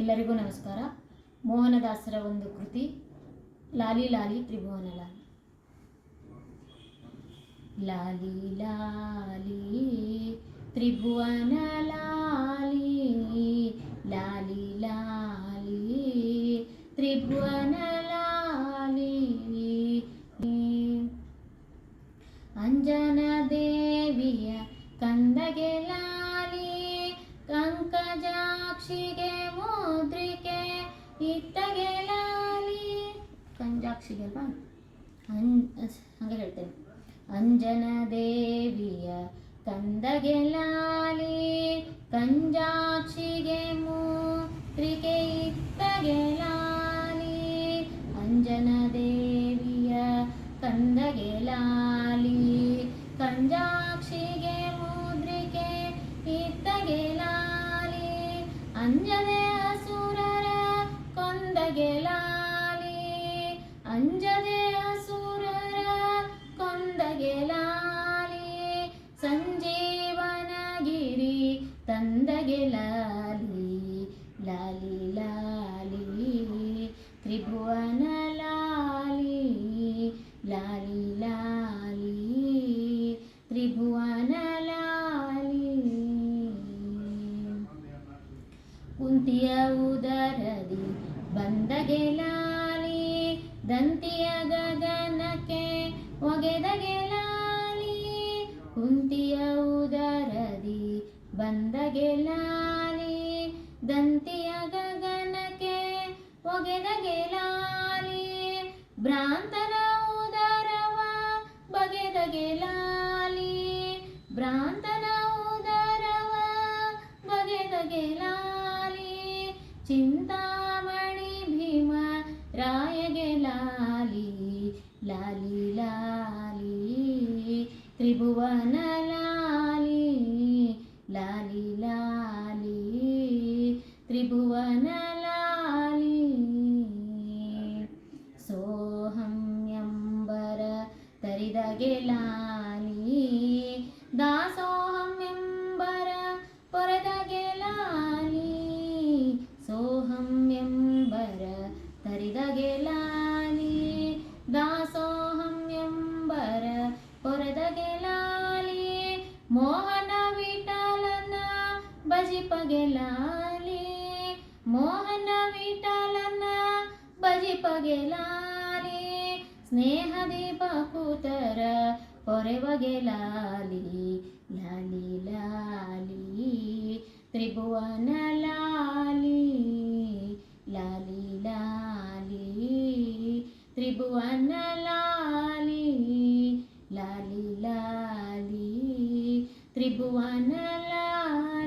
ಎಲ್ಲರಿಗೂ ನಮಸ್ಕಾರ. ಮೋಹನದಾಸರ ಒಂದು ಕೃತಿ ಲಾಲಿ ಲಾಲಿ ತ್ರಿಭುವನ ಲಾಲಿ. ಲಾಲಿ ಲಾಲಿ ತ್ರಿಭುವನ ಲಾಲಿ, ಲಾಲಿ ಲಾಲಿ ತ್ರಿಭುವನ ಲಾಲಿ. ಅಂಜನ ದೇವಿಯ ಕಂದಗೆ ಲಾಲಿ, ಕಂಕಜಾಕ್ಷಿಗೆ ಮುದ್ರಿಕೆ ಇತ್ತಗೆ ಲಾಲಿ. ಕಂಜಾಕ್ಷಿಗೆ ಅಲ್ವಾ, ಹಂಗೆ ಹೇಳ್ತೇನೆ. ಅಂಜನ ದೇವಿಯ ಕಂದಗೆ ಲಾಲಿ, ಕಂಜಾಕ್ಷಿಗೆ ಮುದ್ರಿಕೆ ಇತ್ತಗೆ ಲಾಲಿ. ಅಂಜನ ದೇವಿಯ ಕಂದಗೆ ಲಾಲಿ, ಕಂಜಾಕ್ಷಿಗೆ ಮುದ್ರಿಕೆ ಇತ್ತಗೆ ಲಾಲಿ. ಅಂಜದೆ ಅಸುರರ ಕೊಂದಗೆ ಲಾಲಿ, ಅಂಜದೆ ಅಸುರರ ಕೊಂದಗೆ ಲಾಲಿ. ಸಂಜೀವನಗಿರಿ ತಂದಗೆ ಲಾಲಿ, ಲಾಲಿ ಲಾಲಿ ತ್ರಿಭುವನ ಲಾಲಿ, ಲಾಲಿ ಲಾಲಿ ತ್ರಿಭುವನ ಲಾಲಿ. ಕುಂತಿಯ ಉದರದಿ ಬಂದಗೆ ಲಾಲಿ, ದಂತಿಯ ಗಗನಕ್ಕೆ ಒಗೆದಗೆ ಲಾಲಿ. ಕುಂತಿಯ ಉದರದಿ ಬಂದಗೆ ಲಾಲಿ, ದಂತಿಯ ಗಗನಕ್ಕೆ ಒಗೆದಗೆ ಲಾಲಿ. ಭ್ರಾಂತನ ಉದರವ ಬಗೆದಗೆ ಲಾಲಿ, ಭ್ರಾಂತನ ಉದರವ ಬಗೆದಗೆ ಲಾಲಿ. ಚಿಂತಾಮಣಿ ಭೀಮ ರಾಯಗೆ ಲಾಲಿ, ಲಾಲಿ ಲಾಲಿ ತ್ರಿಭುವನ ಲಾಲಿ, ಲಾಲಿ ಲಾಲಿ ತ್ರಿಭುವನ ಲಾಲಿ. ಸೋಹಂ ಎಂಬರ ತರಿದಗೆ ಲಾಲಿ, ದಾಸೋಹಂ ಎಂಬರ ಪೊರೆದಗೆ ಲಾಲಿ. ಸೋಹಂ ಎಂಬರ ತರಿದಗೆ ಲಾಲಿ, ದಾಸೋಹಂ ಎಂಬರ ಪೊರೆದಗೆ ಲಾಲಿ. ಮೋಹನ ವಿಠಲನ ಭಜಿಪಗೆ ಲಾಲಿ, ಮೋಹನ ವಿಠಲನ ಭಜಿಪಗೆ ಲಾಲಿ. ಸ್ನೇಹದಿ ಬಕುತರ ಪೊರೆವಗೆ ಲಾಲಿ, ಲಾಲಿ ಲಾಲಿ ತ್ರಿಭುವನ ಲಾಲಿ, ಲಾಲಿ ಲಾಲಿ ತ್ರಿಭುವನ ಲಾಲಿ, ಲಾಲಿ ಲಾಲಿ ತ್ರಿಭುವನ ಲಾಲಿ.